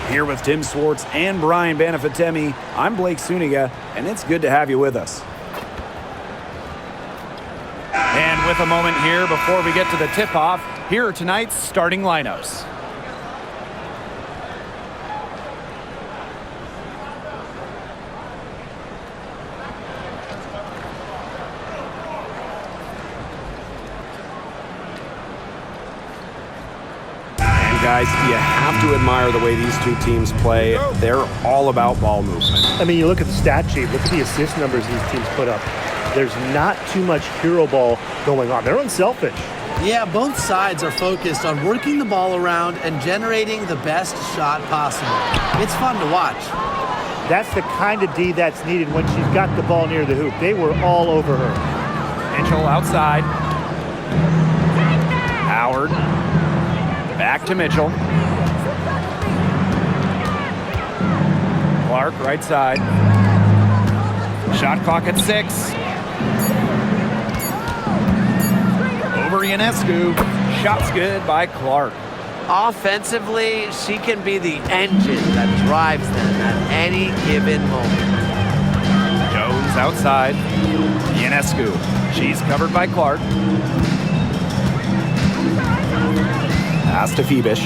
Here with Tim Swartz and Brian Banafitemi, I'm Blake Suniga, and it's good to have you with us. And with a moment here before we get to the tip-off, here are tonight's starting lineups. Guys, you have to admire the way these two teams play. They're all about ball movement. I mean, you look at the stat sheet, look at the assist numbers these teams put up. There's not too much hero ball going on. They're unselfish. Yeah, both sides are focused on working the ball around and generating the best shot possible. It's fun to watch. That's the kind of D that's needed when she's got the ball near the hoop. They were all over her. Mitchell outside. Howard. Back to Mitchell. Clark, right side. Shot clock at 6. Over Ionescu. Shot's good by Clark. Offensively, she can be the engine that drives them at any given moment. Jones outside. Ionescu. She's covered by Clark. Pass to Phoebish.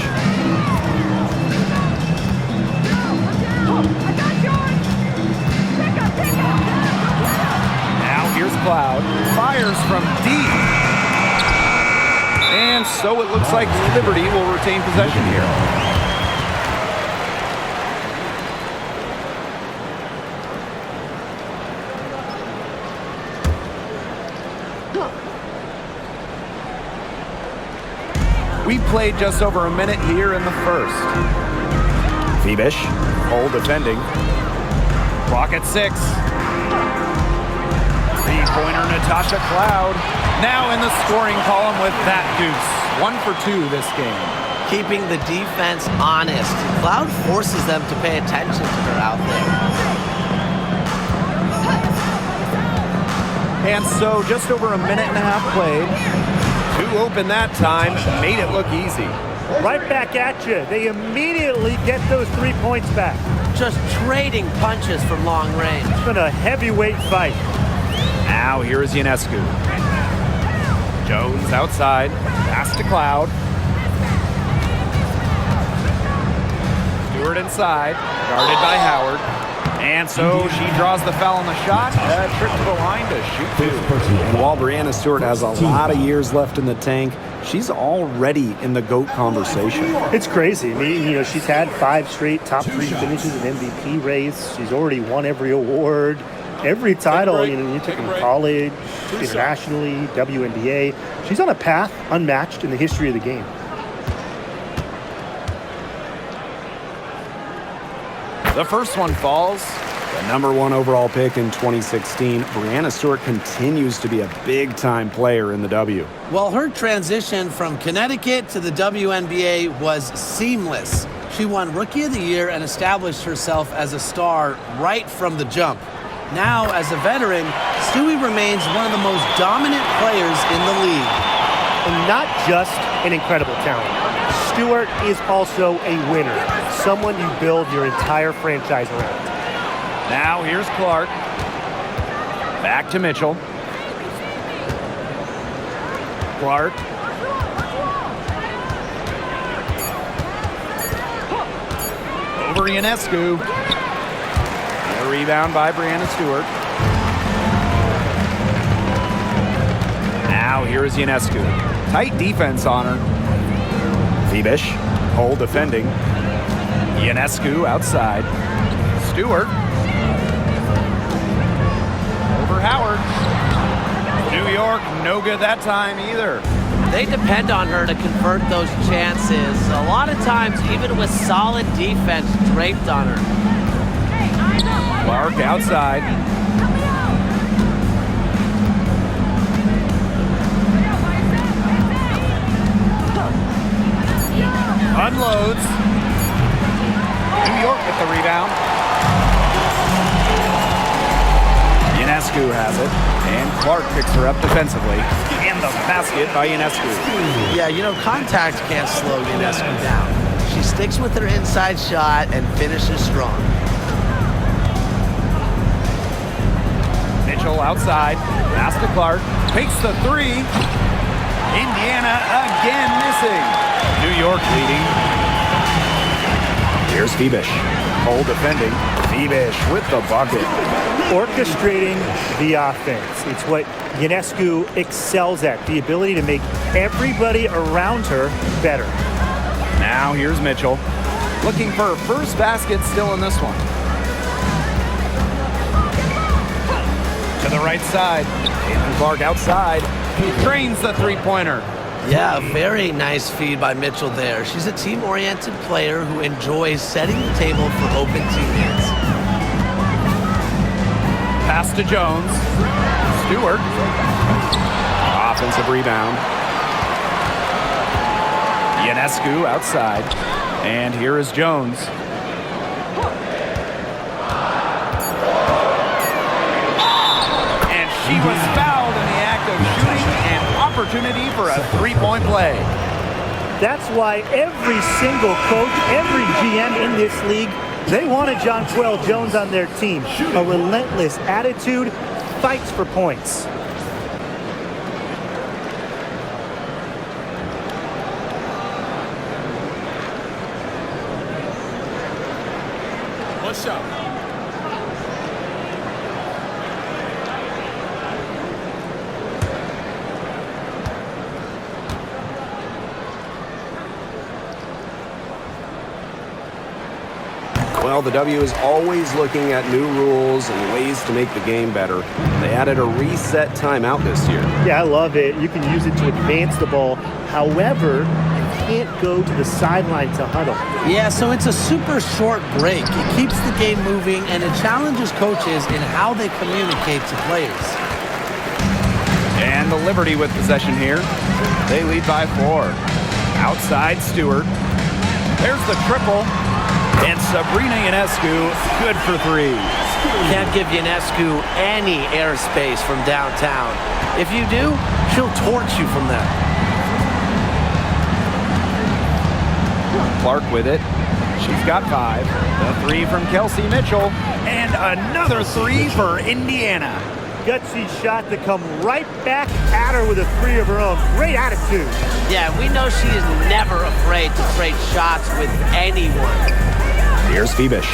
Now here's Cloud. Fires from deep. And so it looks like Liberty will retain possession here. We played just over a minute here in the first. Phoebish, Hole defending. Clock at 6. Three-pointer Natasha Cloud. Now in the scoring column with that deuce. 1 for 2 this game. Keeping the defense honest. Cloud forces them to pay attention to her out there. And so just over a minute and a half played. 2 open that time, made it look easy. Right back at you. They immediately get those 3 points back. Just trading punches from long range. It's been a heavyweight fight. Now here is Ionescu. Jones outside, pass to Cloud. Stewart inside, guarded by Howard. And so she draws the foul on the shot. A trip to the line to shoot 2. and while Breanna Stewart has a lot of years left in the tank, she's already in the GOAT conversation. It's crazy. I mean, she's had 5 straight top 3 finishes in MVP race. She's already won every award, every title. You took in college, internationally, WNBA. She's on a path unmatched in the history of the game. The first one falls. The number 1 overall pick in 2016, Breanna Stewart continues to be a big-time player in the W. Well, her transition from Connecticut to the WNBA was seamless. She won Rookie of the Year and established herself as a star right from the jump. Now, as a veteran, Stewie remains one of the most dominant players in the league. And not just an incredible talent. Stewart is also a winner, someone you build your entire franchise around. Now here's Clark. Back to Mitchell. Clark. Over Ionescu. A rebound by Breanna Stewart. Now here is Ionescu. Tight defense on her. Phoebish, Hole defending. Ionescu outside. Stewart. Over Howard. New York, no good that time either. They depend on her to convert those chances. A lot of times, even with solid defense draped on her. Clark outside. Unloads. New York with the rebound. Ionescu has it, and Clark picks her up defensively. And the basket by Ionescu. Yeah, contact can't slow Ionescu down. She sticks with her inside shot and finishes strong. Mitchell outside. Pass to Clark. Takes the three. Indiana again missing. New York leading. Here's Phoebish. Cole defending. Phoebish with the bucket. Orchestrating the offense. It's what Ionescu excels at, the ability to make everybody around her better. Now here's Mitchell. Looking for her first basket still in this one. To the right side. Caitlin Clark outside. He drains the three-pointer. Yeah, very nice feed by Mitchell there. She's a team-oriented player who enjoys setting the table for open teammates. Pass to Jones. Stewart. Offensive rebound. Ionescu outside. And here is Jones. And she was fouled in the act of shooting, an opportunity for a three-point play. That's why every single coach, every GM in this league, they wanted Jonquel Jones on their team. A relentless attitude, fights for points. One shot. Well, the W is always looking at new rules and ways to make the game better. They added a reset timeout this year. Yeah, I love it. You can use it to advance the ball. However, you can't go to the sideline to huddle. Yeah, so it's a super short break. It keeps the game moving, and it challenges coaches in how they communicate to players. And the Liberty with possession here. They lead by 4. Outside Stewart. There's the triple. And Sabrina Ionescu, good for 3. Can't give Ionescu any airspace from downtown. If you do, she'll torch you from there. Clark with it. She's got 5. The 3 from Kelsey Mitchell. And another 3 for Indiana. Gutsy shot to come right back at her with a 3 of her own. Great attitude. Yeah, we know she is never afraid to trade shots with anyone. Here's Phoebish.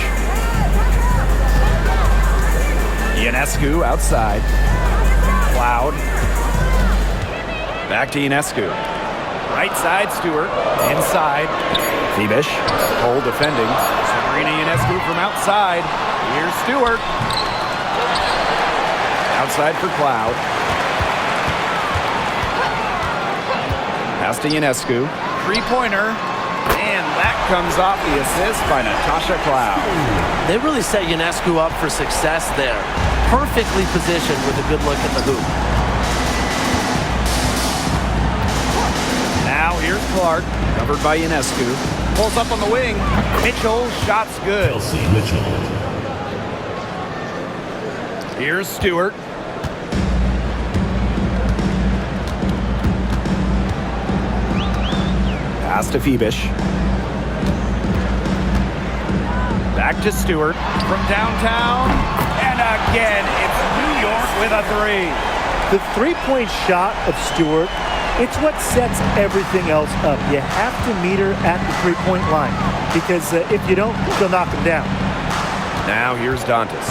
Ionescu outside. Cloud. Back to Ionescu. Right side Stewart. Inside. Phoebish. Cole defending. Sabrina Ionescu from outside. Here's Stewart. Outside for Cloud. Pass to Ionescu. Three-pointer. And that comes off the assist by Natasha Cloud. They really set Ionescu up for success there. Perfectly positioned with a good look at the hoop. Now here's Clark, covered by Ionescu. Pulls up on the wing. Mitchell, shot's good. Here's Stewart. Pass to Phoebish. Back to Stewart from downtown. And again, it's New York with a 3. The three-point shot of Stewart, it's what sets everything else up. You have to meet her at the three-point line because if you don't, she'll knock them down. Now here's Dantas.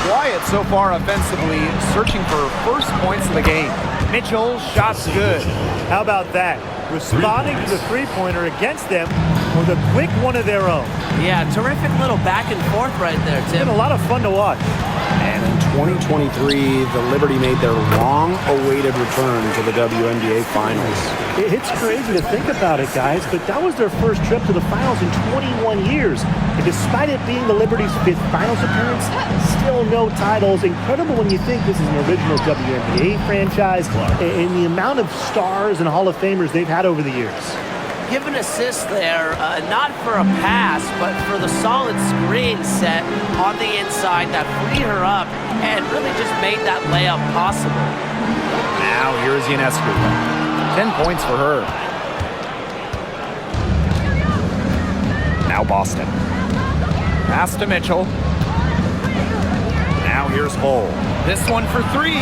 Quiet so far offensively, searching for first points of the game. Mitchell, shot's good. How about that? Responding to the three-pointer against them with a quick one of their own. Yeah, terrific little back and forth right there, It's Tim. been a lot of fun to watch. And in 2023, the Liberty made their long-awaited return to the WNBA Finals. It's crazy to think about it, guys, but that was their first trip to the finals in 21 years. And despite it being the Liberty's 5th finals appearance, still no titles. Incredible when you think this is an original WNBA franchise and the amount of stars and Hall of Famers they've had over the years. Give an assist there, not for a pass, but for the solid screen set on the inside that freed her up and really just made that layup possible. Now here's Ionescu. 10 points for her. Now Boston. Pass to Mitchell. Now here's Hull. This one for three.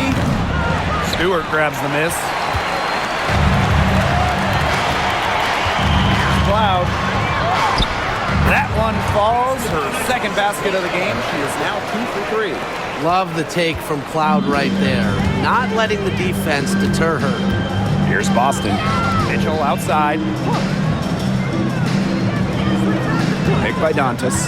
Stewart grabs the miss. Here's Cloud. That one falls. Her second basket of the game. She is now 2 for 3. Love the take from Cloud right there. Not letting the defense deter her. Here's Boston. Mitchell outside. Picked by Dantas.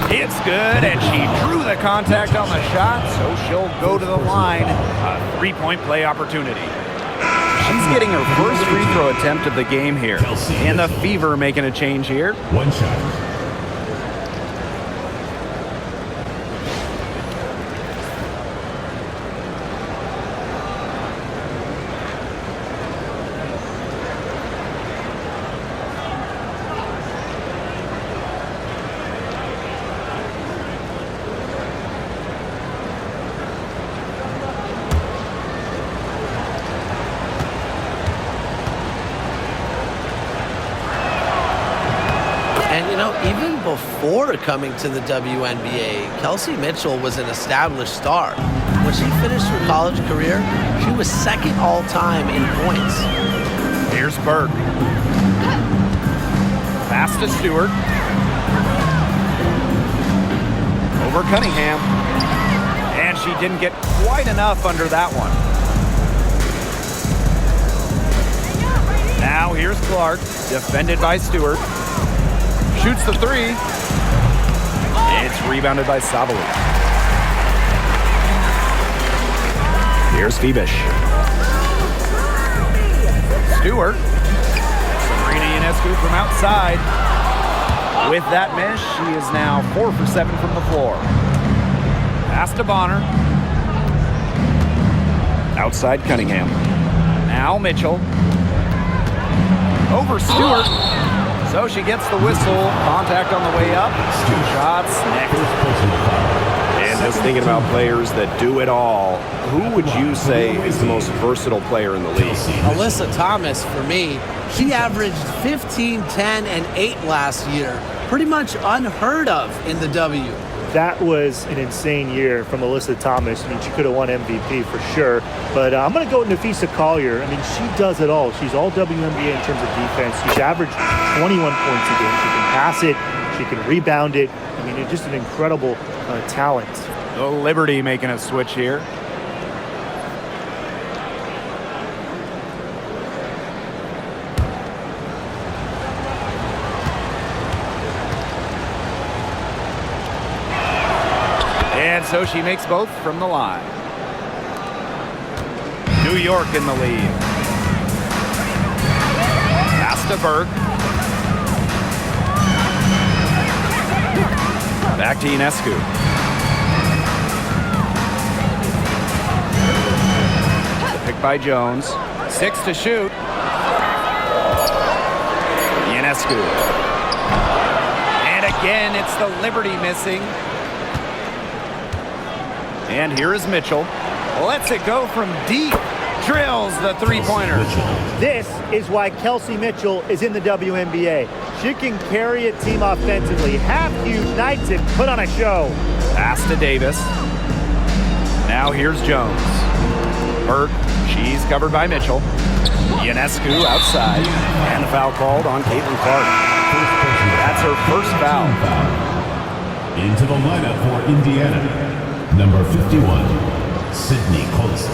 It's good, and she drew the contact on the shot, so she'll go to the line. A three-point play opportunity. She's getting her first free throw attempt of the game here. And the Fever making a change here. One shot. Even before coming to the WNBA, Kelsey Mitchell was an established star. When she finished her college career, she was second all-time in points. Here's Burke. Pass to Stewart. Over Cunningham. And she didn't get quite enough under that one. Now here's Clark, defended by Stewart. Shoots the three. It's rebounded by Savali. Here's Febish. Stewart. Sabrina Ionescu from outside. With that miss, she is now 4 for 7 from the floor. Pass to Bonner. Outside Cunningham. Now Mitchell. Over Stewart. So she gets the whistle. Contact on the way up. 2 shots next. And just thinking about players that do it all, who would you say is the most versatile player in the league? Alyssa Thomas, for me, she averaged 15, 10, and 8 last year. Pretty much unheard of in the W. That was an insane year from Alyssa Thomas. I mean, she could have won MVP for sure. But I'm going to go with Nafisa Collier. I mean, she does it all. She's all WNBA in terms of defense. She's averaged 21 points a game. She can pass it. She can rebound it. I mean, it's just an incredible talent. The Liberty making a switch here. And so she makes both from the line. New York in the lead. Pass to Burke. Back to Ionescu. Picked by Jones. 6 to shoot. Ionescu. And again, it's the Liberty missing. And here is Mitchell. Lets it go from deep. Drills the three-pointer. This is why Kelsey Mitchell is in the WNBA. She can carry a team offensively, have huge nights, and put on a show. Pass to Davis. Now here's Jones. Burke, she's covered by Mitchell. Ionescu outside. And the foul called on Caitlin Clark. That's her first foul. Into the lineup for Indiana. Number 51, Sydney Colson.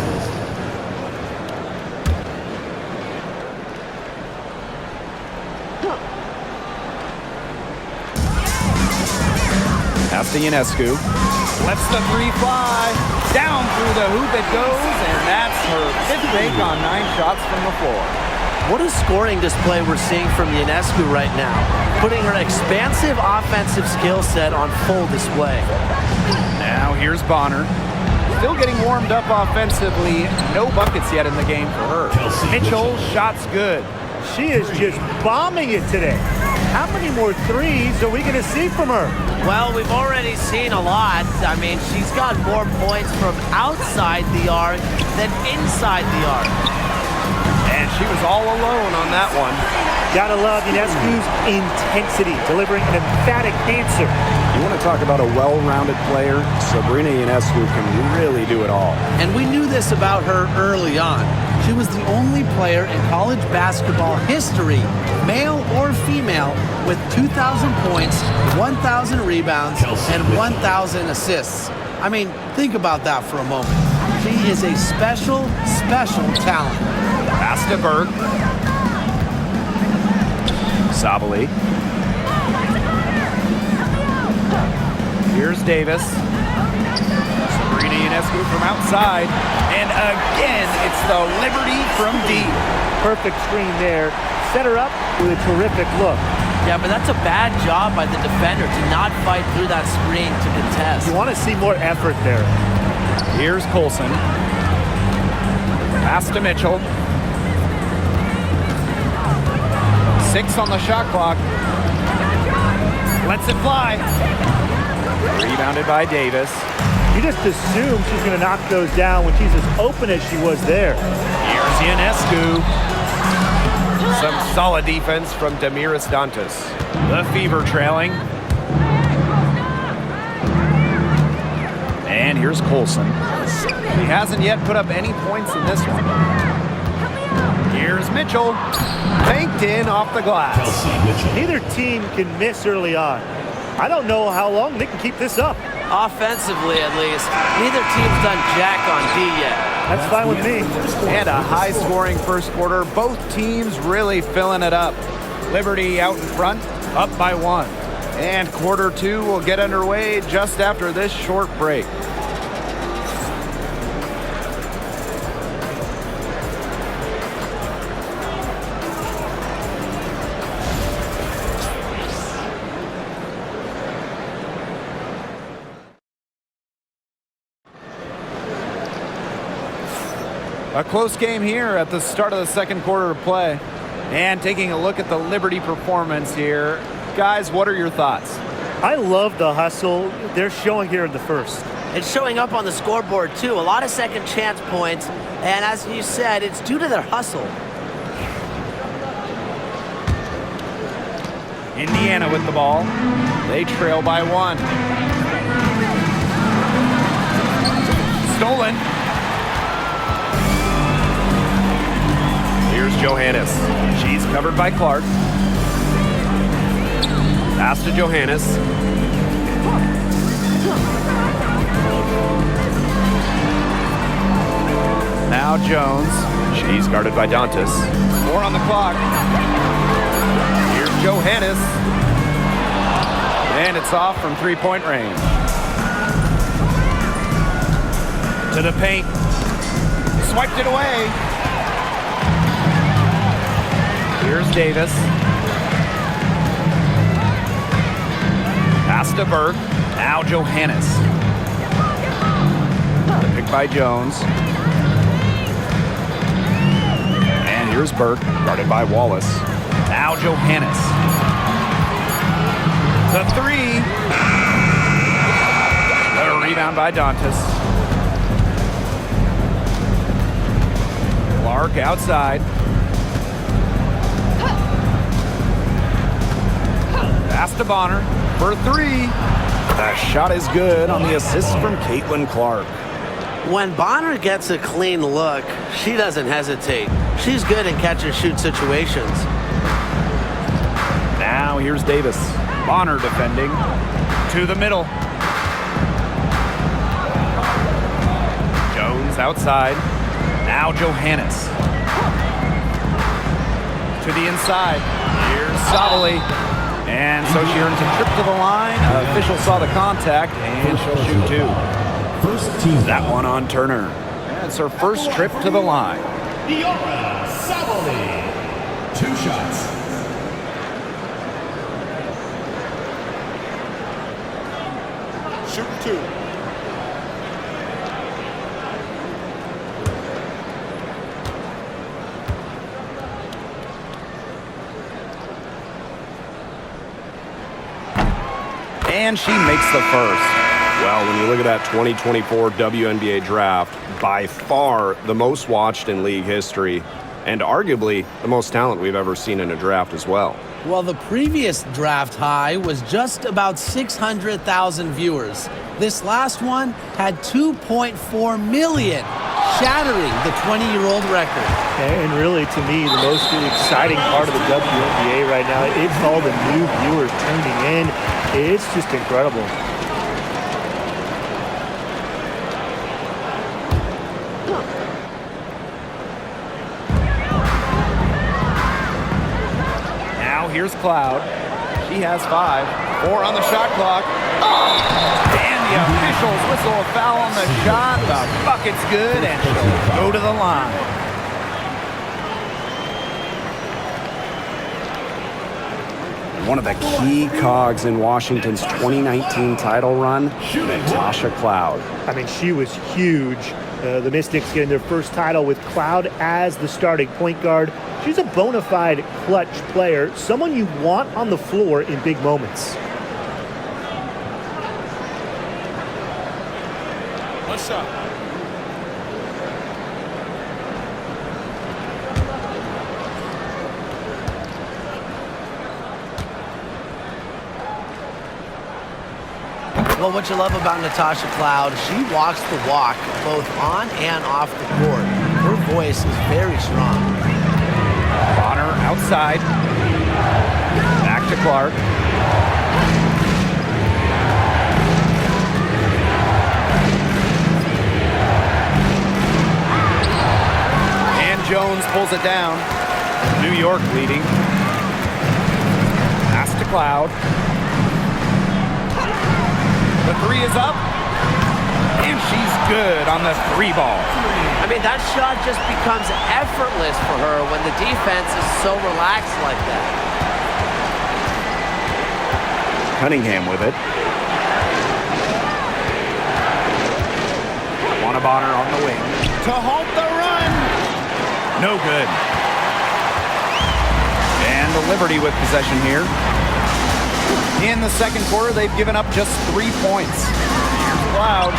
Pass to Ionescu. Lets the three fly. Down through the hoop it goes, and that's her 5th make on 9 shots from the floor. What a scoring display we're seeing from Ionescu right now, putting her expansive offensive skill set on full display. Now here's Bonner. Still getting warmed up offensively. No buckets yet in the game for her. Mitchell, shots good. She is just bombing it today. How many more threes are we going to see from her? Well, we've already seen a lot. I mean, she's got more points from outside the arc than inside the arc. And she was all alone on that one. Gotta love Ionescu's intensity, delivering an emphatic answer. You want to talk about a well-rounded player? Sabrina Ionescu can really do it all. And we knew this about her early on. She was the only player in college basketball history, male or female, with 2,000 points, 1,000 rebounds, and 1,000 assists. I mean, think about that for a moment. She is a special, special talent. Pass to Burke. Sabali. Here's Davis. Sabrina Ionescu from outside. And again, it's the Liberty from deep. Perfect screen there. Set her up with a terrific look. Yeah, but that's a bad job by the defender to not fight through that screen to contest. You want to see more effort there. Here's Colson. Pass to Mitchell. 6 on the shot clock. Lets it fly. Rebounded by Davis. You just assume she's going to knock those down when she's as open as she was there. Here's Ionescu. Some solid defense from Damiris Dantas. The Fever trailing. And here's Colson. He hasn't yet put up any points in this one. Here's Mitchell. Banked in off the glass. Neither team can miss early on. I don't know how long they can keep this up. Offensively, at least, neither team's done jack on D yet. That's fine with me. And a high-scoring first quarter. Both teams really filling it up. Liberty out in front, up by 1. And quarter 2 will get underway just after this short break. A close game here at the start of the second quarter of play. And taking a look at the Liberty performance here. Guys, what are your thoughts? I love the hustle they're showing here in the first. It's showing up on the scoreboard, too. A lot of second chance points. And as you said, it's due to their hustle. Indiana with the ball. They trail by 1. Stolen. Here's Johannes. She's covered by Clark. Pass to Johannes. Now Jones. She's guarded by Dantas. 4 on the clock. Here's Johannes. And it's off from three-point range. To the paint. Swiped it away. Here's Davis. Pass to Burke. Now Johannes. The pick by Jones. And here's Burke, guarded by Wallace. Now Johannes. The 3. A rebound by Dantas. Clark outside. Pass to Bonner for 3. The shot is good on the assist from Clark. When Bonner gets a clean look, she doesn't hesitate. She's good in catch-and-shoot situations. Now here's Davis. Bonner defending. To the middle. Jones outside. Now Johannes. To the inside. Here's Sabali. And so she earns a trip to the line. Official saw the contact, and she'll shoot 2. First team. That one on Turner. And it's her first trip to the line. Diora Sabali. 2 shots. Shoot 2. And she makes the first. Well, when you look at that 2024 WNBA draft, by far the most watched in league history, and arguably the most talent we've ever seen in a draft as well. Well, the previous draft high was just about 600,000 viewers. This last one had 2.4 million, shattering the 20-year-old record. And really, to me, the most exciting part of the WNBA right now, it's all the new viewers tuning in. It's just incredible. Here's Cloud. She has 5. 4 on the shot clock. And the officials whistle a foul on the shot. The bucket's good, and she'll go to the line. One of the key cogs in Washington's 2019 title run, Natasha Cloud. I mean, she was huge. The Mystics getting their first title with Cloud as the starting point guard. She's a bona fide clutch player, someone you want on the floor in big moments. What's up? Well, what you love about Natasha Cloud, she walks the walk both on and off the court. Her voice is very strong. Bonner outside. Back to Clark. And Jones pulls it down. New York leading. Pass to Cloud. The 3 is up. And she's good on the 3 ball. I mean, that shot just becomes effortless for her when the defense is so relaxed like that. Cunningham with it. Bonner on the wing. To halt the run. No good. And the Liberty with possession here. In the second quarter, they've given up just 3 points. Here's Cloud.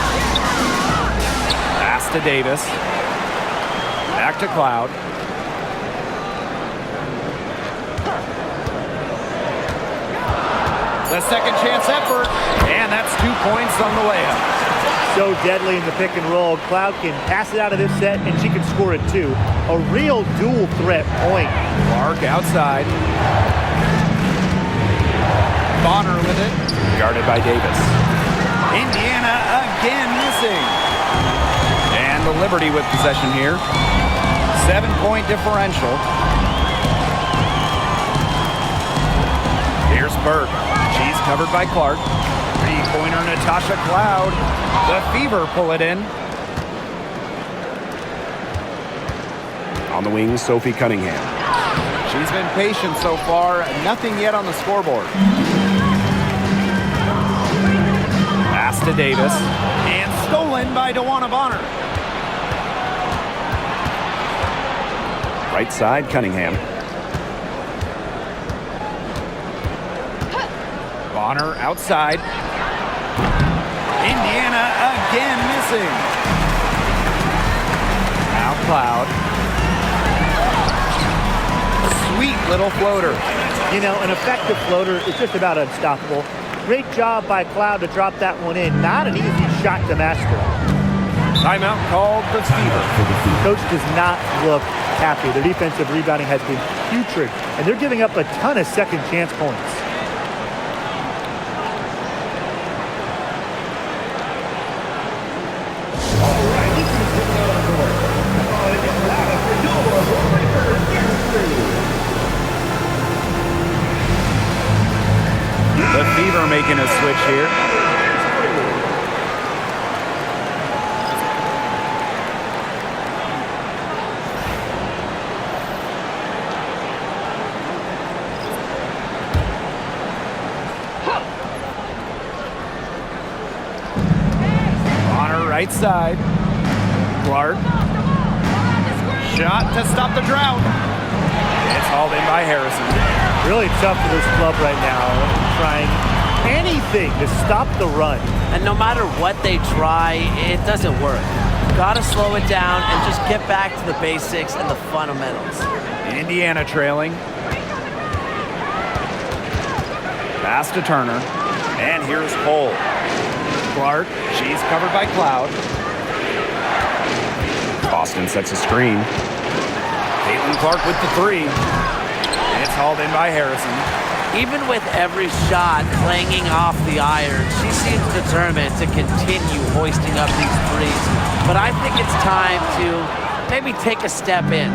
Pass to Davis. Back to Cloud. The second chance effort, and that's 2 points on the layup. So deadly in the pick and roll. Cloud can pass it out of this set, and she can score it too. A real dual threat point. Clark outside. Bonner with it. Guarded by Davis. Indiana again missing. And the Liberty with possession here. 7-point differential. Here's Burke. She's covered by Clark. Three-pointer Natasha Cloud. The Fever pull it in. On the wing, Sophie Cunningham. She's been patient so far. Nothing yet on the scoreboard. Pass to Davis. And stolen by DeWanna Bonner. Right side, Cunningham. Bonner outside. Indiana again missing. Now Cloud. Sweet little floater. You know, an effective floater is just about unstoppable. Great job by Cloud to drop that one in. Not an easy shot to master. Timeout called the Fever. Coach does not look happy. Their defensive rebounding has been putrid, and they're giving up a ton of second chance points. The Fever making a switch here. Bonner right side. Clark. Shot to stop the drought. It's hauled in by Harrison. Really tough for this club right now, trying anything to stop the run. And no matter what they try, it doesn't work. Got to slow it down and just get back to the basics and the fundamentals. Indiana trailing. Pass to Turner. And here's Cole. Clark, she's covered by Cloud. Boston sets a screen. Caitlin-Clark with the three. It's hauled in by Harrison. Even with every shot clanging off the iron, she seems determined to continue hoisting up these threes. But I think it's time to maybe take a step in.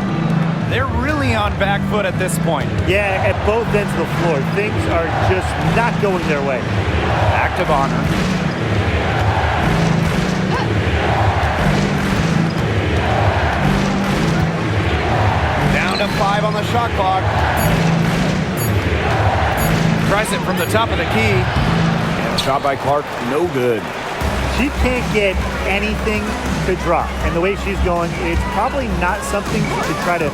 They're really on back foot at this point. Yeah, at both ends of the floor. Things are just not going their way. Back to Bonner. Down to 5 on the shot clock. Tries it from the top of the key. And a shot by Clark, no good. She can't get anything to drop. And the way she's going, it's probably not something to try to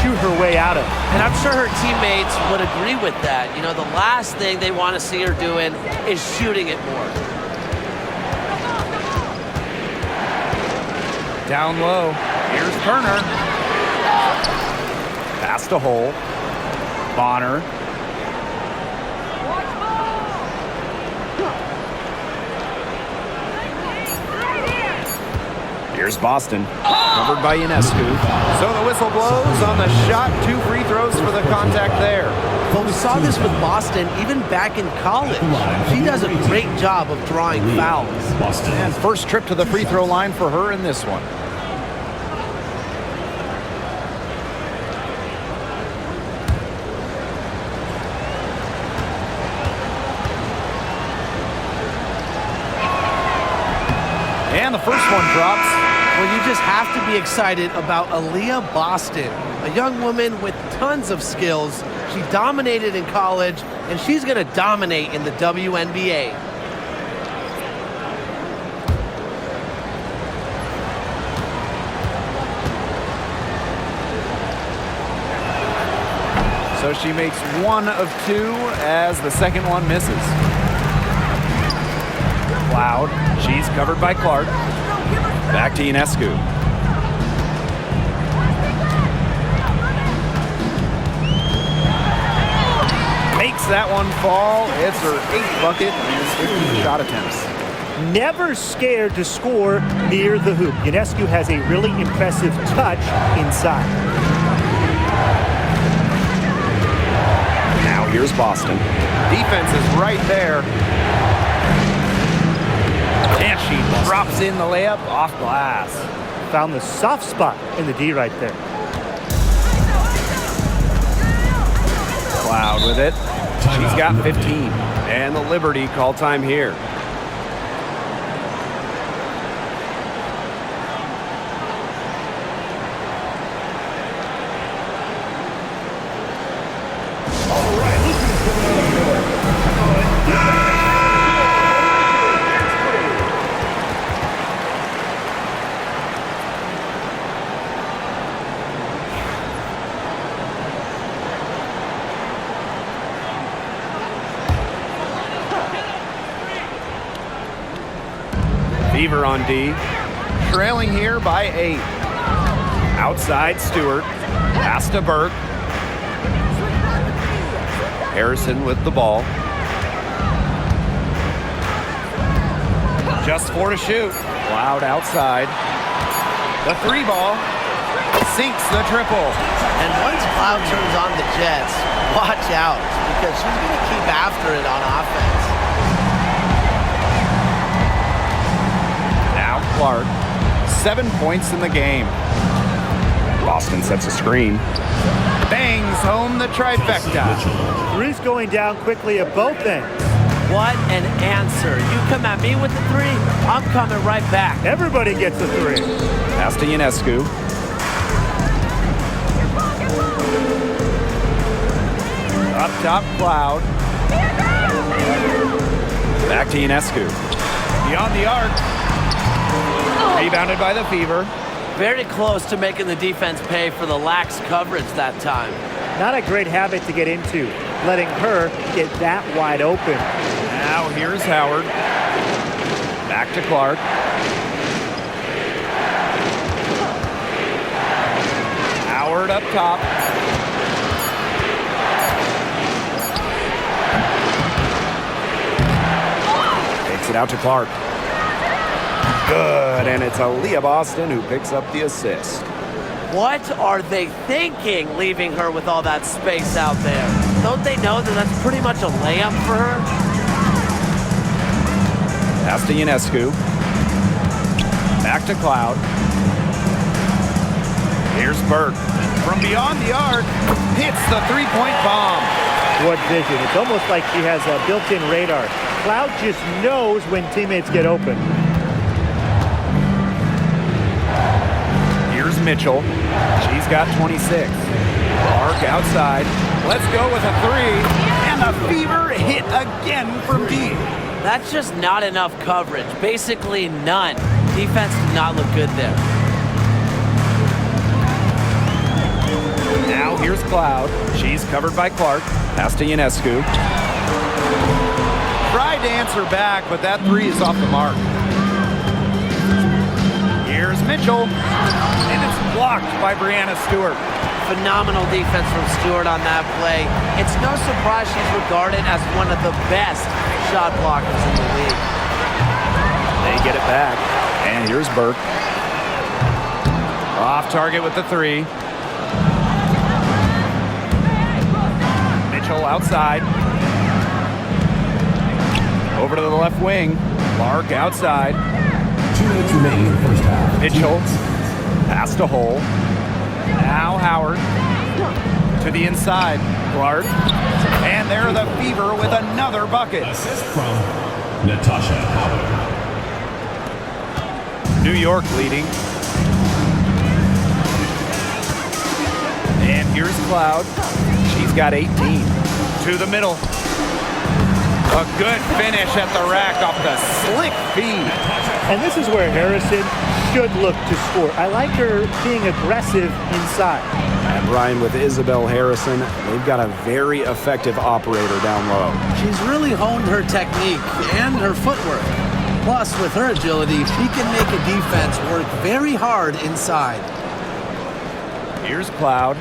shoot her way out of. And I'm sure her teammates would agree with that. You know, the last thing they want to see her doing is shooting it more. Down low. Here's Turner. Pass to Hole. Bonner. Here's Boston, covered by Ionescu. So the whistle blows on the shot. 2 free throws for the contact there. But we saw this with Boston even back in college. She does a great job of drawing fouls. Boston. And first trip to the free throw line for her in this one. And the first one drops. Well, you just have to be excited about Aaliyah Boston, a young woman with tons of skills. She dominated in college, and she's going to dominate in the WNBA. So she makes 1 of 2 as the second one misses. Cloud, she's covered by Clark. Back to Ionescu. Makes that one fall. It's her 8th bucket and 15 shot attempts. Never scared to score near the hoop. Ionescu has a really impressive touch inside. Now here's Boston. Defense is right there. And she drops in the layup off glass. Found the soft spot in the D right there. Cloud with it. She's got 15. And the Liberty call time here. Beaver on D. Trailing here by 8. Outside Stewart. Pass to Burke. Harrison with the ball. Just 4 to shoot. Cloud outside. The 3 ball. Sinks the triple. And once Cloud turns on the Jets, watch out, because she's going to keep after it on offense. Now Clark. 7 points in the game. Boston sets a screen. Bangs home the trifecta. Three's going down quickly at both ends. What an answer. You come at me with the 3, I'm coming right back. Everybody gets a 3. Pass to Ionescu. Up top, Cloud. Back to Ionescu. Beyond the arc. Rebounded by the Fever. Very close to making the defense pay for the lax coverage that time. Not a great habit to get into, letting her get that wide open. Now here's Howard. Back to Clark. Stewart up top. Takes it out to Clark. Good, and it's Aaliyah Boston who picks up the assist. What are they thinking, leaving her with all that space out there? Don't they know that that's pretty much a layup for her? Pass to Ionescu. Back to Cloud. Here's Burke. From beyond the arc, hits the three-point bomb. What vision. It's almost like she has a built-in radar. Cloud just knows when teammates get open. Here's Mitchell. She's got 26. Clark outside. Let's go with a three. And the fever hit again from deep. That's just not enough coverage. Basically none. Defense did not look good there. Now here's Cloud. She's covered by Clark. Pass to Ionescu. Tried to answer back, but that three is off the mark. Here's Mitchell. And it's blocked by Breanna Stewart. Phenomenal defense from Stewart on that play. It's no surprise she's regarded as one of the best shot blockers in the league. They get it back. And here's Burke. Off target with the three. Mitchell outside. Over to the left wing. Clark outside. 2 minutes remaining in the first half. Mitchell. Pass to Hole. Now Howard. To the inside. Clark. And there the Fever with another bucket. Assist from Natasha Howard. New York leading. And here's Cloud. She's got 18. To the middle. A good finish at the rack off the slick feed. And this is where Harrison should look to score. I like her being aggressive inside. And Brian, with Isabel Harrison, they've got a very effective operator down low. She's really honed her technique and her footwork. Plus, with her agility, she can make a defense work very hard inside. Here's Cloud.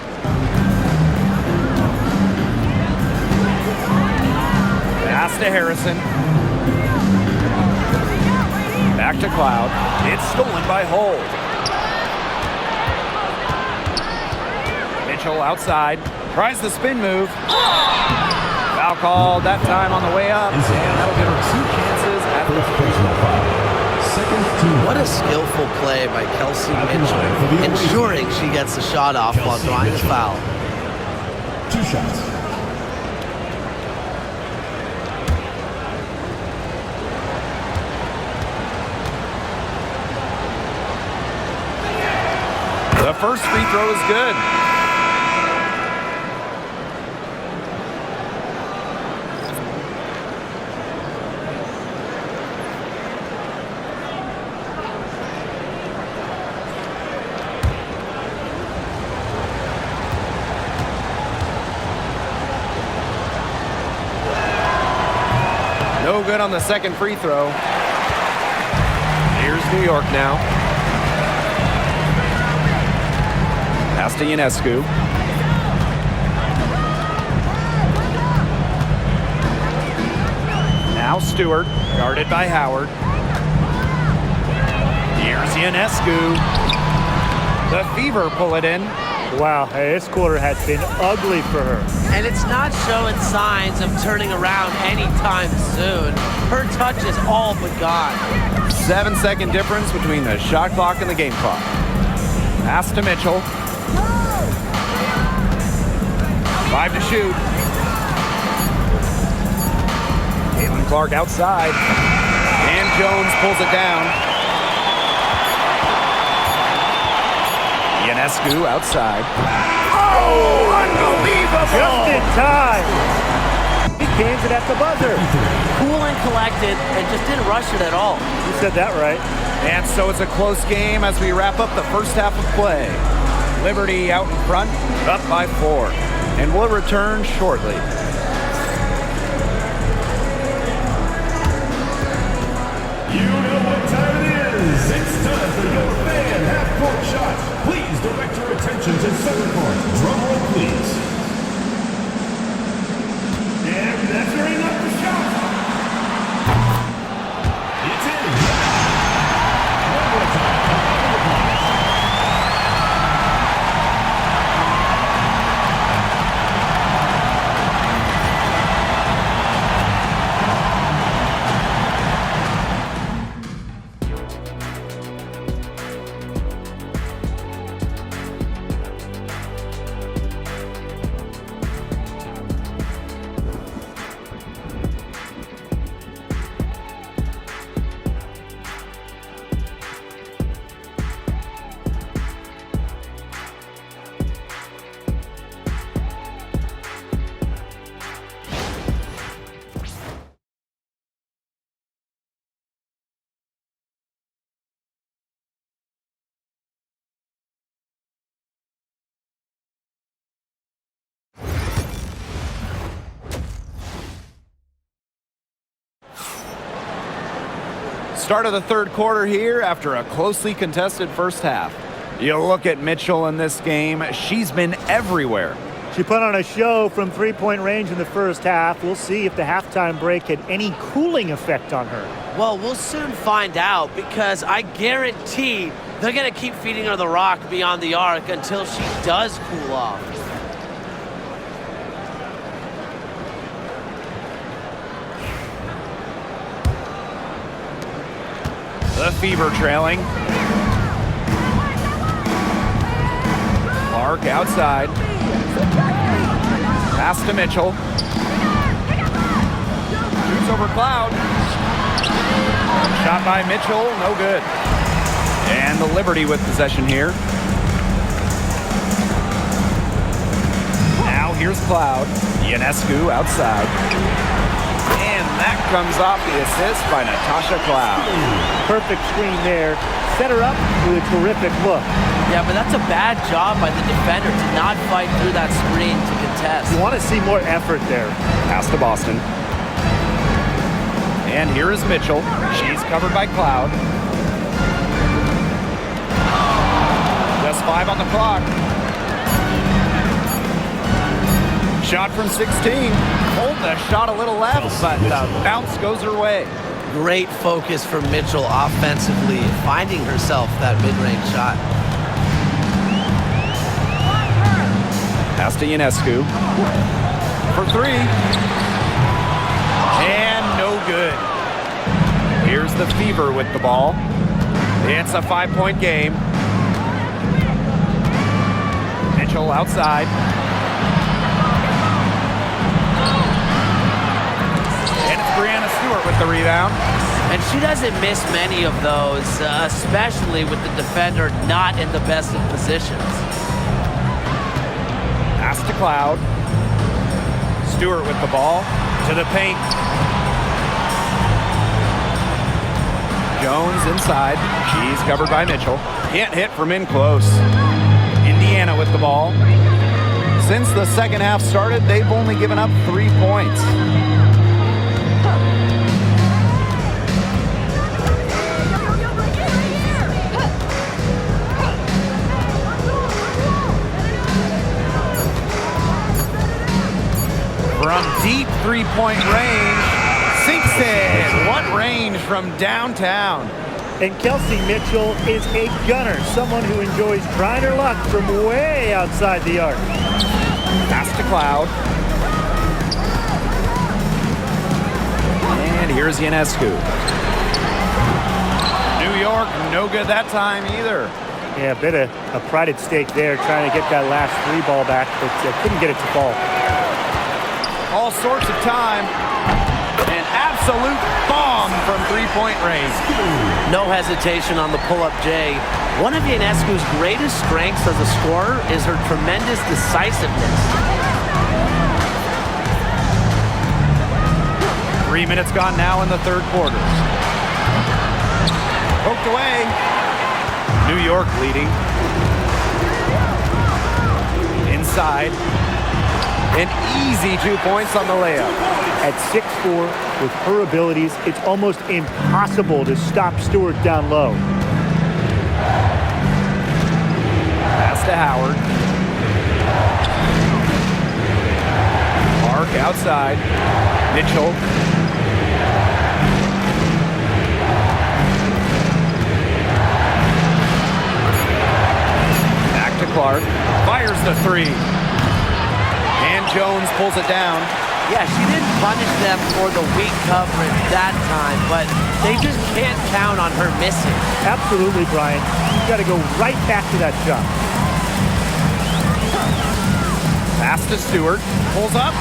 Pass to Harrison. Back to Cloud. It's stolen by Hole. Mitchell outside. Tries the spin move. Foul called that time on the way up. And that'll give her 2 chances at the Personal foul. Second team. What a skillful play by Kelsey Mitchell, ensuring she gets the shot off while drawing the foul. 2 shots. The first free throw is good. No good on the second free throw. Here's New York now. Pass to Ionescu. Now Stewart, guarded by Howard. Here's Ionescu. The Fever pull it in. Wow, hey, this quarter has been ugly for her. And it's not showing signs of turning around anytime soon. Her touch is all but gone. 7-second difference between the shot clock and the game clock. Pass to Mitchell. 5 to shoot. Clark outside. And Jones pulls it down. Ionescu outside. Oh, unbelievable! Just in time. He gains it at the buzzer. Cool and collected and just didn't rush it at all. You said that right. And so it's a close game as we wrap up the first half of play. Liberty out in front, up by 4. And we'll return shortly. You know what time it is. It's time for your fan half-court shot. Please direct your attention to center court Start of the third quarter here after a closely contested first half. You look at Mitchell in this game, she's been everywhere. She put on a show from three-point range in the first half. We'll see if the halftime break had any cooling effect on her. Well, we'll soon find out because I guarantee they're going to keep feeding her the rock beyond the arc until she does cool off. The Fever trailing. Clark outside. Pass to Mitchell. Shoots over Cloud. Shot by Mitchell, no good. And the Liberty with possession here. Now here's Cloud. Ionescu outside. And that comes off the assist by Natasha Cloud. Perfect screen there. Set her up with a terrific look. Yeah, but that's a bad job by the defender to not fight through that screen to contest. You want to see more effort there. Pass to Boston. And here is Mitchell. She's covered by Cloud. Just 5 on the clock. Shot from 16. Hold the shot a little left, but the bounce goes her way. Great focus from Mitchell offensively, finding herself that mid-range shot. Pass to Ionescu. For 3. And no good. Here's the Fever with the ball. It's a 5-point game. Mitchell outside. And it's Brianna Stewart with the rebound. And she doesn't miss many of those, especially with the defender not in the best of positions. Pass to Cloud. Stewart with the ball. To the paint. Jones inside. She's covered by Mitchell. Can't hit from in close. Indiana with the ball. Since the second half started, they've only given up 3 points. From deep three-point range, sinks it. What range from downtown. And Kelsey Mitchell is a gunner, someone who enjoys trying her luck from way outside the arc. Pass to Cloud. And here's Ionescu. New York, no good that time either. Yeah, a bit of a pride at stake there, trying to get that last 3 ball back, but couldn't get it to fall. All sorts of time. An absolute bomb from three-point range. No hesitation on the pull-up J. One of Ionescu's greatest strengths as a scorer is her tremendous decisiveness. 3 minutes gone now in the third quarter. Poked away. New York leading. Inside. An easy 2 points on the layup. At 6'4", with her abilities, it's almost impossible to stop Stewart down low. Pass to Howard. Clark outside. Mitchell. Back to Clark. Fires the 3. And Jones pulls it down. Yeah, she didn't punish them for the weak coverage that time, but they just can't count on her missing. Absolutely, Brian. You've got to go right back to that shot. Pass to Stewart. Pulls up.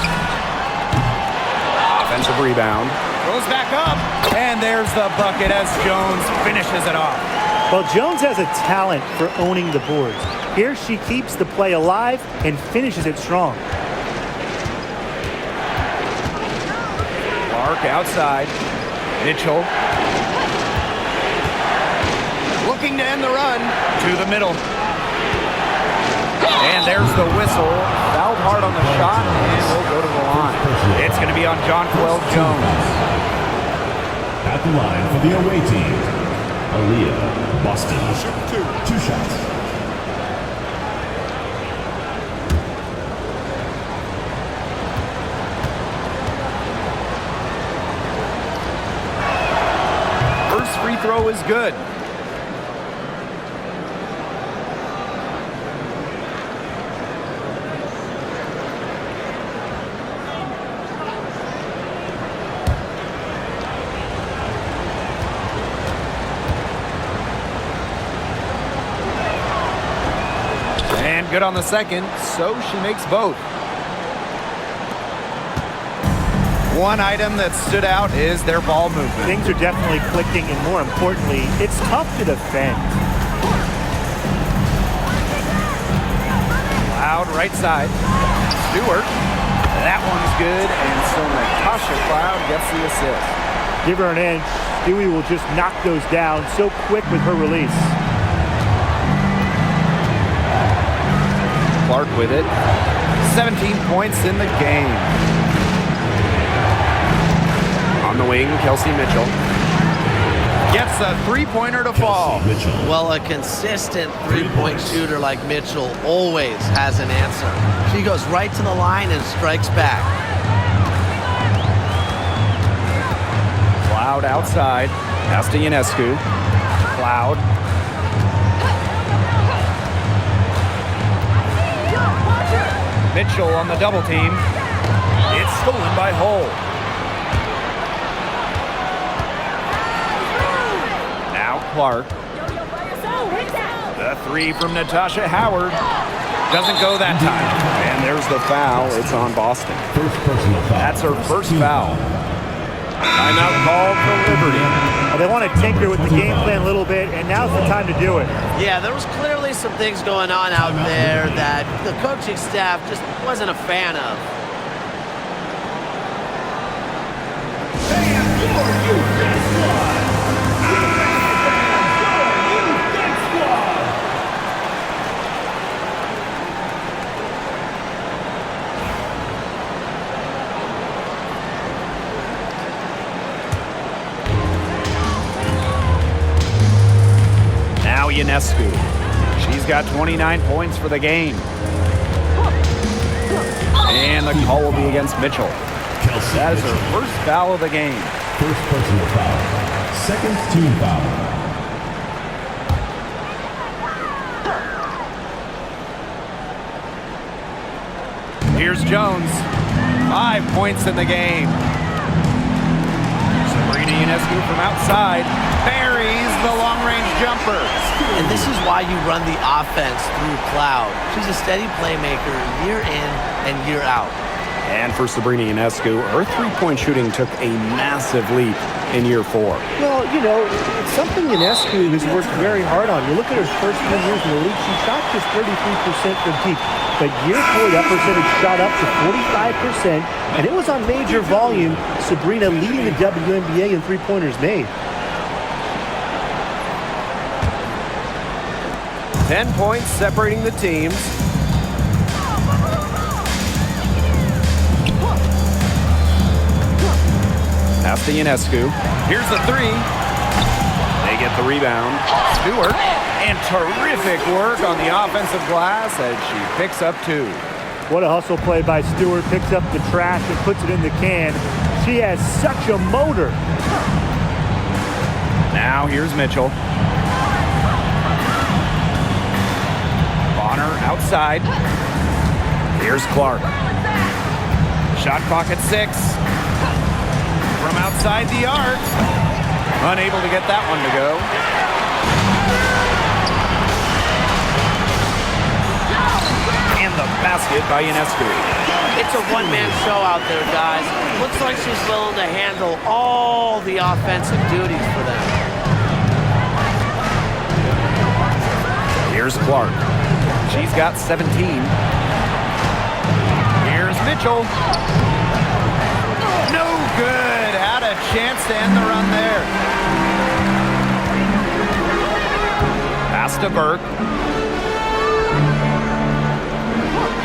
Offensive rebound. Goes back up. And there's the bucket as Jones finishes it off. Well, Jones has a talent for owning the boards. Here she keeps the play alive and finishes it strong. Clark outside. Mitchell. Looking to end the run. To the middle. And there's the whistle. Fouled hard on the shot and will go to the line. It's going to be on Jonquel Jones. At the line for the away team, Aaliyah, Boston. 2 shots. First free throw is good. And good on the second, so she makes both. One item that stood out is their ball movement. Things are definitely clicking, and more importantly, it's tough to defend. Cloud right side. Stewart. That one's good, and so Natasha Cloud gets the assist. Give her an inch. Stewie will just knock those down so quick with her release. Clark with it. 17 points in the game. On the wing, Kelsey Mitchell. Gets a three-pointer to fall. Well, a consistent three-point shooter like Mitchell always has an answer. She goes right to the line and strikes back. Cloud outside. Pass to Ionescu. Cloud. Mitchell on the double team. It's stolen by Hull. Now Clark. The three from Natasha Howard. Doesn't go that time. And there's the foul. It's on Boston. First personal foul. That's her first foul. Timeout called for Liberty. Well, they want to tinker with the game plan a little bit, and now's the time to do it. Yeah, there was clearly some things going on out there that the coaching staff just wasn't a fan of. Now Ionescu. She's got 29 points for the game. And the call will be against Mitchell. That is her first foul of the game. First personal foul. Second team foul. Here's Jones. 5 points in the game. Sabrina Ionescu from outside buries the long-range jumper. And this is why you run the offense through Cloud. She's a steady playmaker year in and year out. And for Sabrina Ionescu, her three-point shooting took a massive leap in year 4. Well, you know, it's something Ionescu has worked very hard on. You look at her first 3 years in the league, she shot just 33% from deep. But year 4, that percentage shot up to 45%, and it was on major volume. Sabrina leading the WNBA in three-pointers made. 10 points separating the teams. Pass to Ionescu. Here's the three. They get the rebound. Stewart. And terrific work on the offensive glass as she picks up 2. What a hustle play by Stewart. Picks up the trash and puts it in the can. She has such a motor. Now here's Mitchell. Bonner outside. Here's Clark. Shot clock at 6. From outside the arc. Unable to get that one to go. And the basket by Ionescu. It's a one-man show out there, guys. Looks like she's willing to handle all the offensive duties for them. Here's Clark. She's got 17. Here's Mitchell. No good. Had a chance to end the run there. Pass to Burke.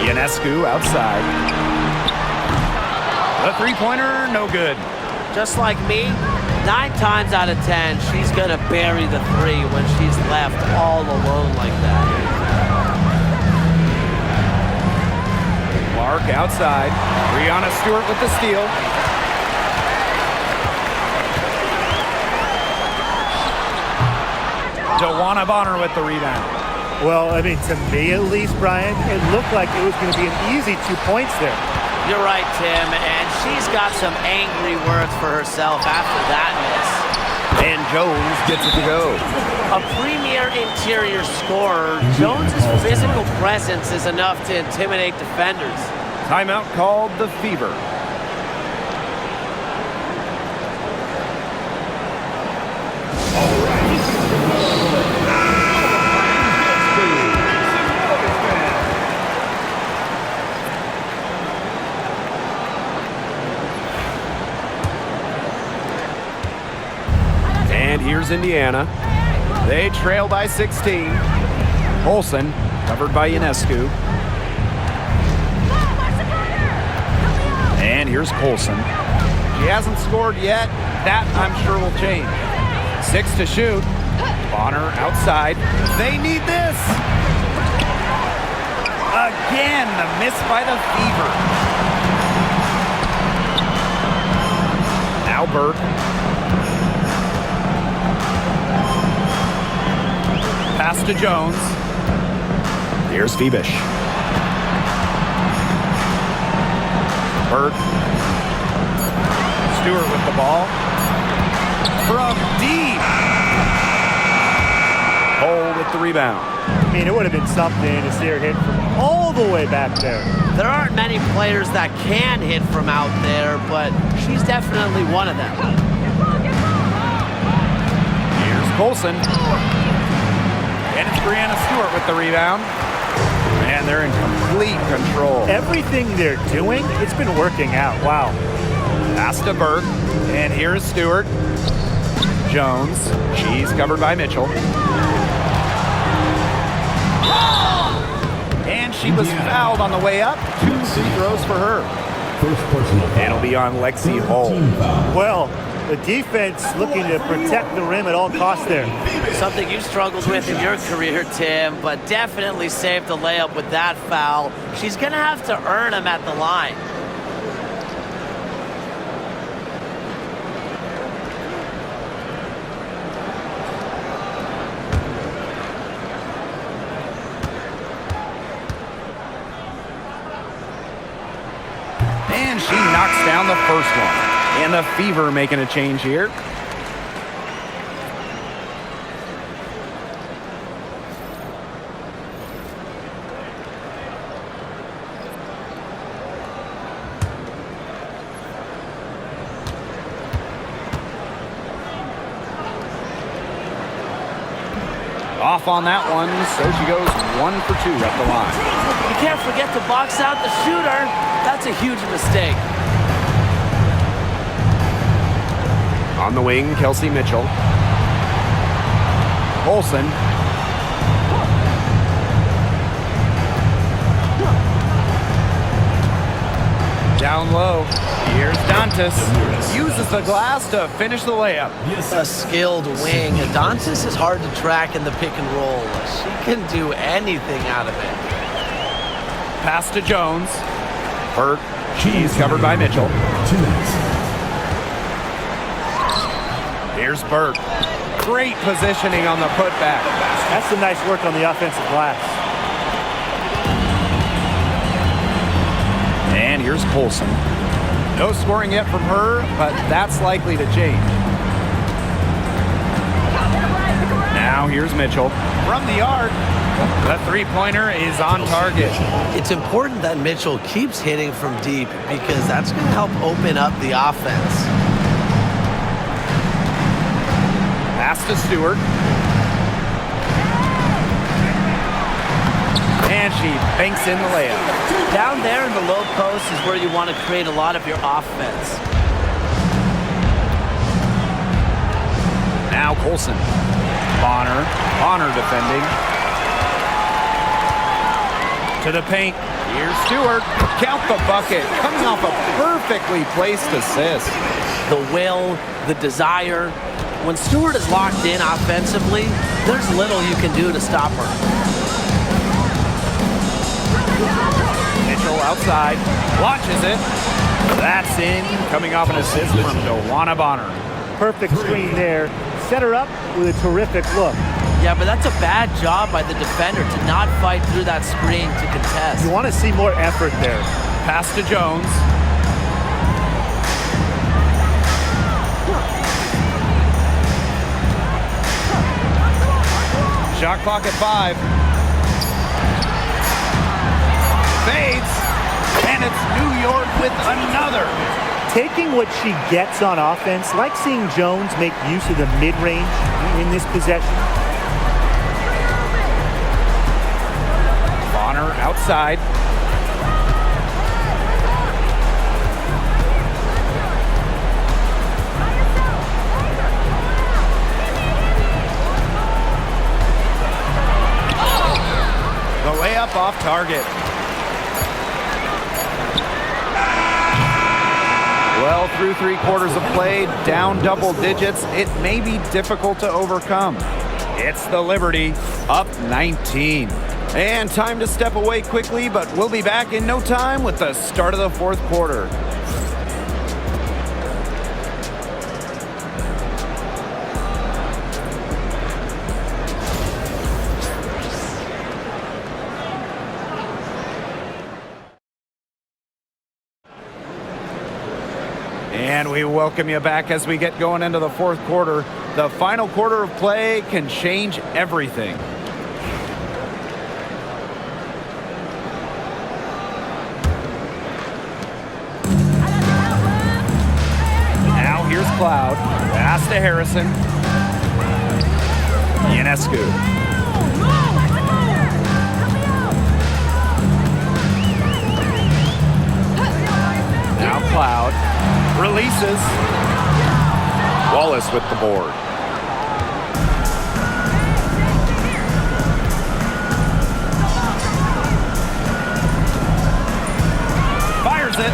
Ionescu outside. The three-pointer, no good. Just like me, 9 times out of 10, she's going to bury the 3 when she's left all alone like that. Clark outside. Breonna Stewart with the steal. Joanna Bonner with the rebound. Well, I mean, to me at least, Brian, it looked like it was going to be an easy 2 points there. You're right, Tim, and she's got some angry words for herself after that miss. And Jones gets it to go. A premier interior scorer, Jones's physical presence is enough to intimidate defenders. Timeout called the Fever. And here's Indiana. They trail by 16. Olsen covered by Ionescu. And here's Colson. She hasn't scored yet. That, I'm sure, will change. 6 to shoot. Bonner outside. They need this. Again, the miss by the Fever. Now Burke. Pass to Jones. Here's Phoebish. Burke. Stewart with the ball. From deep. Cole with the rebound. I mean, it would have been something to see her hit from all the way back there. There aren't many players that can hit from out there, but she's definitely one of them. Here's Colson. And it's Breonna Stewart with the rebound. And they're in complete control. Everything they're doing, it's been working out. Wow. Pass to Burke. And here's Stewart. Jones. She's covered by Mitchell. And she was fouled on the way up. 2 free throws for her. First personal foul. It'll be on Lexi Hull. Well, the defense looking to protect the rim at all costs there. Something you struggled with in your career, Tim, but definitely saved the layup with that foul. She's going to have to earn them at the line. And she knocks down the first one. And the Fever making a change here. Off on that one, so she goes 1 for 2 at the line. You can't forget to box out the shooter. That's a huge mistake. On the wing, Kelsey Mitchell. Olsen. Down low. Here's Dantas. Uses the glass to finish the layup. A skilled wing. Adontis is hard to track in the pick and roll. She can do anything out of it. Pass to Jones. Burke. She's covered by Mitchell. 2 minutes. Here's Burke. Great positioning on the putback. That's some nice work on the offensive glass. And here's Colson. No scoring yet from her, but that's likely to change. Now here's Mitchell. From the arc, the three-pointer is on target. It's important that Mitchell keeps hitting from deep because that's going to help open up the offense. Pass to Stewart. And she banks in the layup. Down there in the low post is where you want to create a lot of your offense. Now Colson. Bonner defending. To the paint. Here's Stewart. Count the bucket. Coming off a perfectly placed assist. the will, the desire. When Stewart is locked in offensively, there's little you can do to stop her. Mitchell outside, launches it. That's in, coming off an assist from Dewana Bonner. Perfect screen there. Set her up with a terrific look. Yeah, but that's a bad job by the defender to not fight through that screen to contest. You want to see more effort there. Pass to Jones. Shot clock at 5. Fades. And it's New York with another. Taking what she gets on offense, like seeing Jones make use of the mid-range in this possession. Bonner outside. The layup off target. Well, through 3 quarters of play, down double digits, it may be difficult to overcome. It's the Liberty, up 19. And time to step away quickly, but we'll be back in no time with the start of the 4th quarter. And we welcome you back as we get going into the 4th quarter. The final quarter of play can change everything. Now here's Cloud. Pass to Harrison. Ionescu. Now Cloud. Releases. Wallace with the board. Fires it.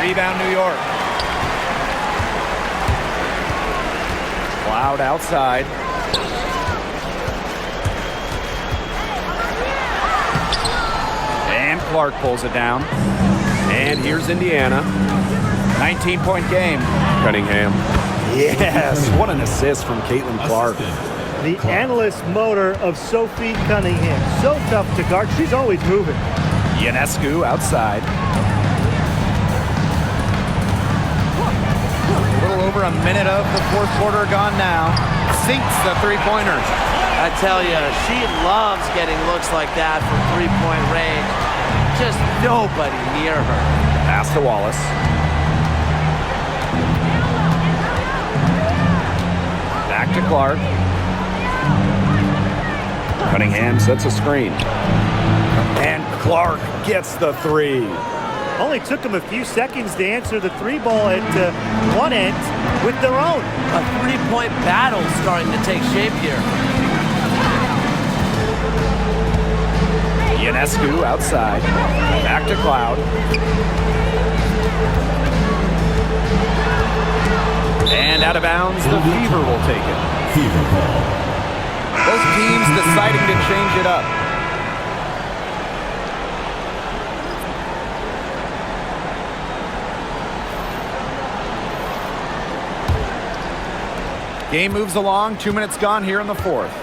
Rebound New York. Cloud outside. And Clark pulls it down. And here's Indiana. 19-point game. Cunningham. Yes, what an assist from Clark. The endless motor of Sophie Cunningham. So tough to guard. She's always moving. Ionescu outside. A little over a minute of the 4th quarter gone now. Sinks the 3-pointer. I tell you, she loves getting looks like that from 3-point range. Just nobody near her. Pass to Wallace. Back to Clark. Cunningham sets a screen. And Clark gets the 3. Only took them a few seconds to answer the 3-ball at one end with their own. A 3-point battle starting to take shape here. Ionescu outside. Back to Cloud. And out of bounds, the Fever will take it. Fever ball. Both teams deciding to change it up. Game moves along. 2 minutes gone here in the 4th.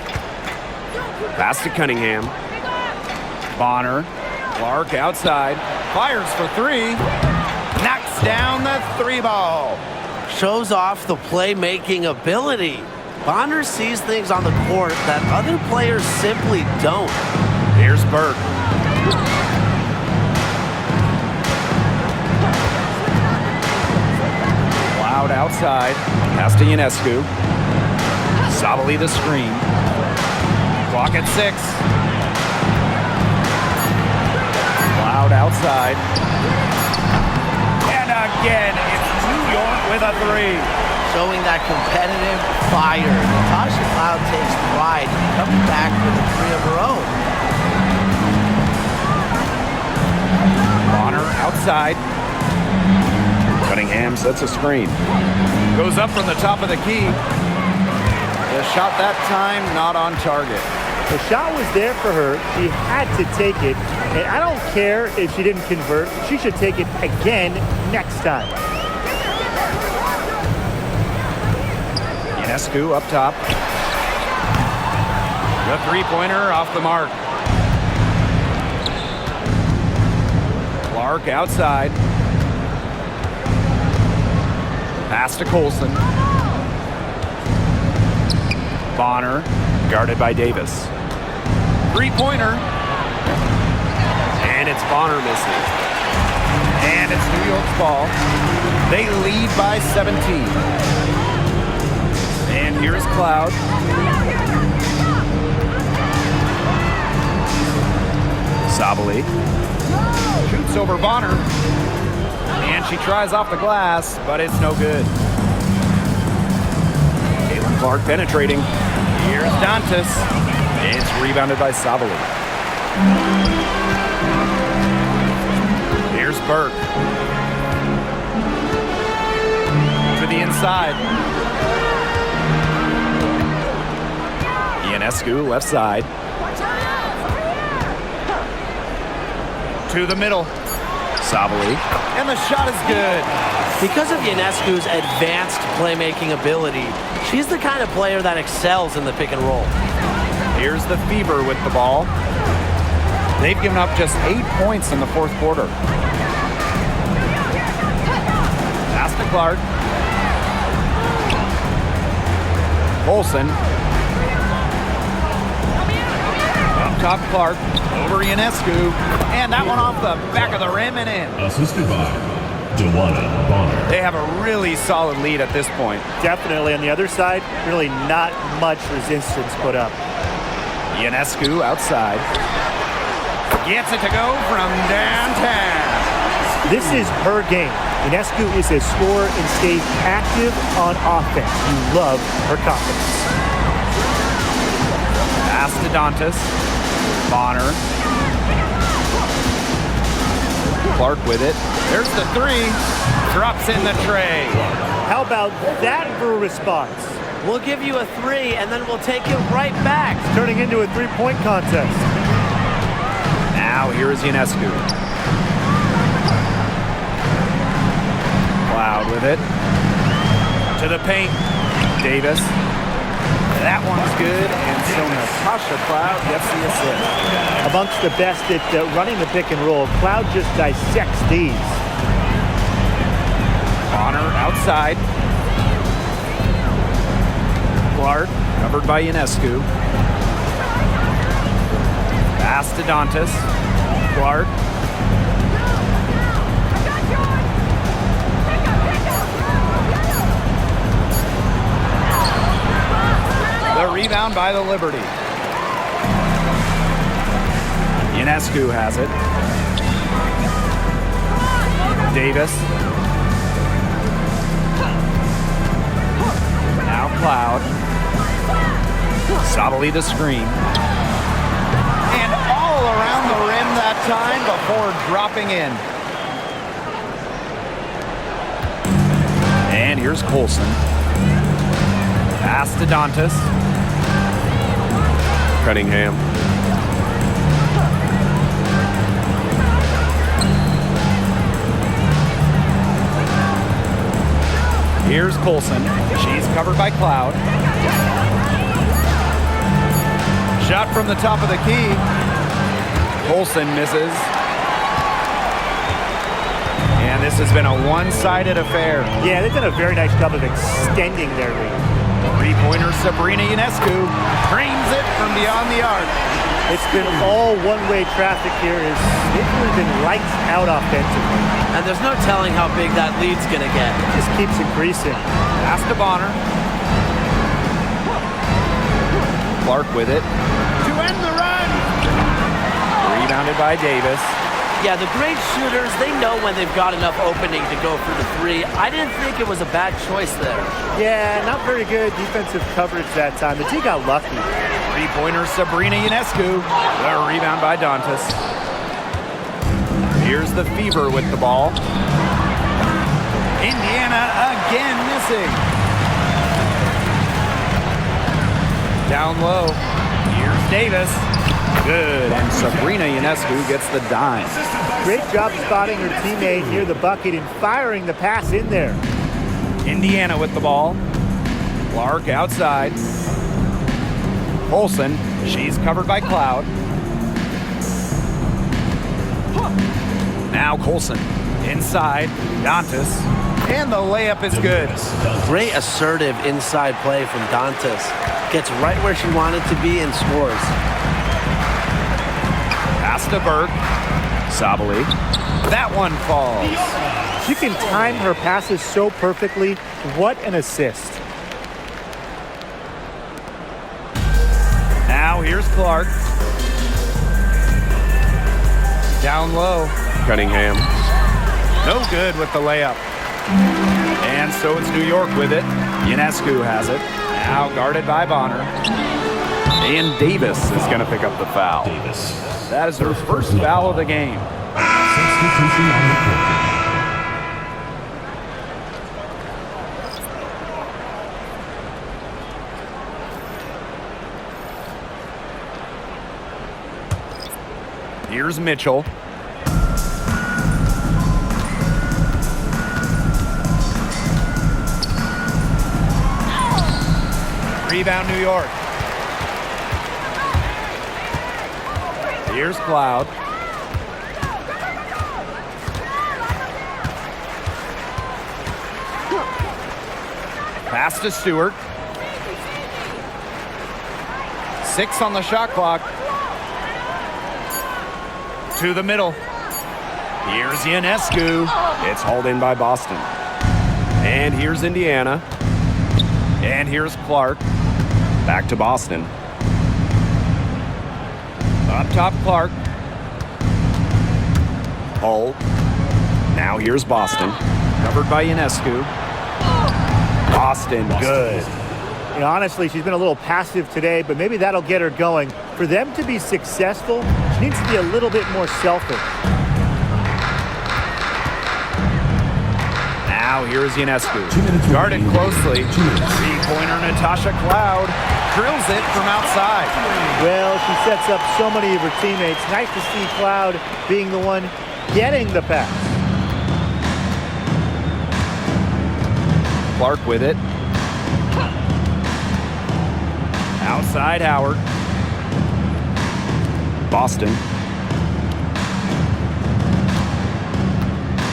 Pass to Cunningham. Bonner. Clark outside. Fires for 3. Knocks down the 3-ball. Shows off the playmaking ability. Bonner sees things on the court that other players simply don't. Here's Burke. Cloud outside. Pass to Ionescu. Solidly the screen. Clock at 6. Cloud outside. And again, it's New York with a 3. Showing that competitive fire. Natasha Cloud takes pride in coming back with a 3 of her own. Bonner outside. Cunningham Cunningham sets a screen. Goes up from the top of the key. The shot that time not on target. The shot was there for her. She had to take it. And I don't care if she didn't convert. She should take it again next time. Ionescu up top. The three-pointer off the mark. Clark outside. Pass to Colson. Bonner guarded by Davis. Three-pointer. And it's Bonner missing. And it's New York's ball. They lead by 17. And here's Cloud. Sabali shoots over Bonner. And she tries off the glass, but it's no good. Clark penetrating. Here's Dantas. It's rebounded by Sabali. Here's Burke. To the inside. Ionescu left side. To the middle. Sabali. And the shot is good. Because of Ionescu's advanced playmaking ability, she's the kind of player that excels in the pick and roll. Here's the Fever with the ball. They've given up just 8 points in the fourth quarter. Pass to Clark. Olsen. Up top Clark. Over Ionescu. And that one off the back of the rim and in. Assisted by Joanna Bonner. They have a really solid lead at this point. Definitely on the other side, really not much resistance put up. Ionescu outside. Gets it to go from downtown. This is her game. Ionescu is a scorer and stays active on offense. You love her confidence. Pass to Dantas. Bonner. Clark with it. There's the three. Drops in the tray. How about that for a response? We'll give you a 3, and then we'll take it right back. Turning into a three-point contest. Now here is Ionescu. Cloud with it. To the paint. Davis. That one's good, and so Natasha Cloud gets the assist. Amongst the best at running the pick and roll, Cloud just dissects these. Bonner outside. Clark covered by Ionescu. Pass to Dantas. Clark. The rebound by the Liberty. Ionescu has it. Davis. Now Cloud. Sabali the screen. And all around the rim that time before dropping in. And here's Colson. Pass to Dantas. Cunningham. Here's Colson. She's covered by Cloud. Shot from the top of the key. Colson misses. And this has been a one-sided affair. Yeah, they've done a very nice job of extending their lead. Three-pointer Sabrina Ionescu frames it from beyond the arc. It's been all one-way traffic here. It's really been lights out offensively. And there's no telling how big that lead's going to get. It just keeps increasing. Pass to Bonner. Clark with it. To end the run. Rebounded by Davis. Yeah, the great shooters, they know when they've got enough opening to go for the 3. I didn't think it was a bad choice there. Yeah, not very good defensive coverage that time. The team got lucky. Three-pointer Sabrina Ionescu. The rebound by Dantas. Here's the Fever with the ball. Indiana again missing. Down low. Here's Davis. Good. And Sabrina Ionescu gets the dime. Great job spotting her teammate near the bucket and firing the pass in there. Indiana with the ball. Clark outside. Olsen. She's covered by Cloud. Now Colson inside. Dantas. And the layup is good. Great assertive inside play from Dantas. Gets right where she wanted to be and scores. Pass to Burke. Sabali. That one falls. She can time her passes so perfectly. What an assist. Now here's Clark. Down low. Cunningham. No good with the layup. And so it's New York with it. Ionescu has it. Now guarded by Bonner. And Davis is going to pick up the foul. Davis. That is her first foul of the game. Substitution on the court. Here's Mitchell. Rebound New York. Here's Cloud. Pass to Stewart. 6 on the shot clock. To the middle. Here's Ionescu. It's hauled in by Boston. And here's Indiana. And here's Clark. Back to Boston. Up top, Clark. Hull. Now here's Boston. Covered by Ionescu. Boston, good. You know, honestly, she's been a little passive today, but maybe that'll get her going. For them to be successful, she needs to be a little bit more selfish. Now here's Ionescu. Guarded closely. Three-pointer Natasha Cloud drills it from outside. Well, she sets up so many of her teammates. Nice to see Cloud being the one getting the pass. Clark with it. Outside Howard. Boston.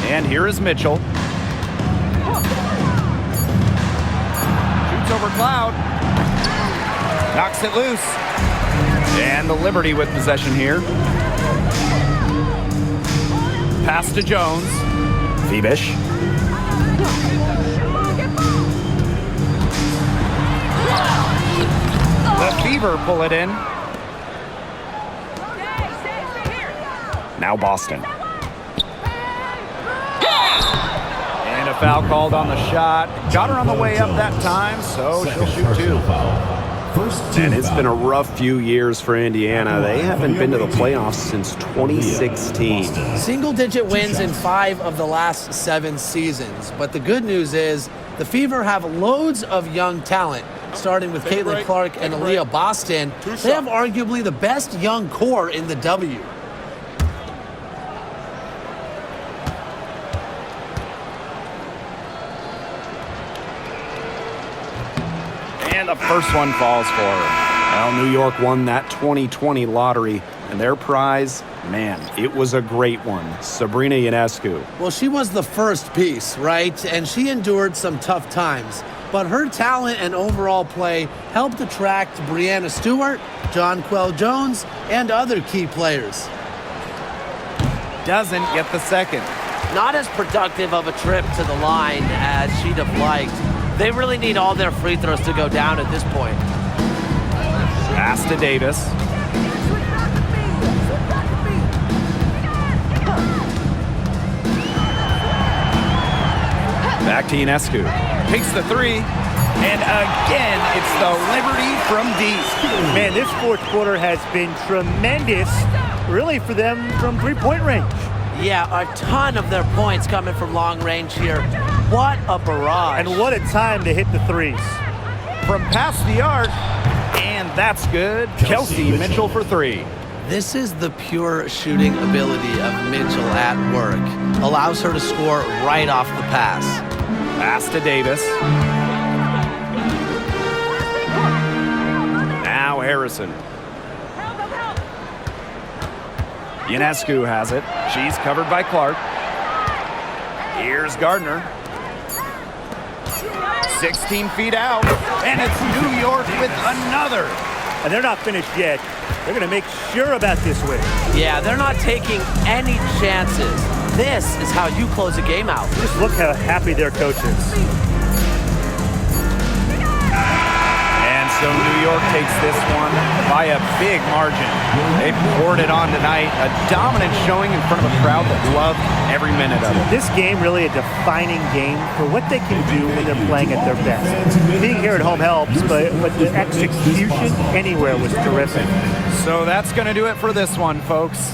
And here is Mitchell. Shoots over Cloud. Knocks it loose. And the Liberty with possession here. Pass to Jones. Phoebish. The Fever pull it in. Now Boston. And a foul called on the shot. Got her on the way up that time, so she'll shoot 2. And it's been a rough few years for Indiana. They haven't been to the playoffs since 2016. Single-digit wins in 5 of the last 7 seasons. But the good news is the Fever have loads of young talent, starting with Caitlin Clark and Aaliyah Boston. They have arguably the best young core in the W. And the first one falls for her. Well, New York won that 2020 lottery, and their prize, man, it was a great one. Sabrina Ionescu. Well, she was the first piece, right? And she endured some tough times. But her talent and overall play helped attract Breanna Stewart, Jonquel Jones, and other key players. Doesn't get the second. Not as productive of a trip to the line as she'd have liked. They really need all their free throws to go down at this point. Pass to Davis. Back to Ionescu. Takes the 3. And again, it's the Liberty from deep. Man, this fourth quarter has been tremendous, really, for them from three-point range. Yeah, a ton of their points coming from long range here. What a barrage. And what a time to hit the threes. From past the arc, and that's good. Kelsey Mitchell for three. This is the pure shooting ability of Mitchell at work. Allows her to score right off the pass. Pass to Davis. Now Harrison. Ionescu has it. She's covered by Clark. Here's Gardner. 16 feet out. And it's New York with another. And they're not finished yet. They're going to make sure about this win. Yeah, they're not taking any chances. This is how you close a game out. Just look how happy their coach is. And so New York takes this one by a big margin. They poured it on tonight. A dominant showing in front of a crowd that loved every minute of it. This game really a defining game for what they can do when they're playing at their best. Being here at home helps, but the execution anywhere was terrific. So that's going to do it for this one, folks.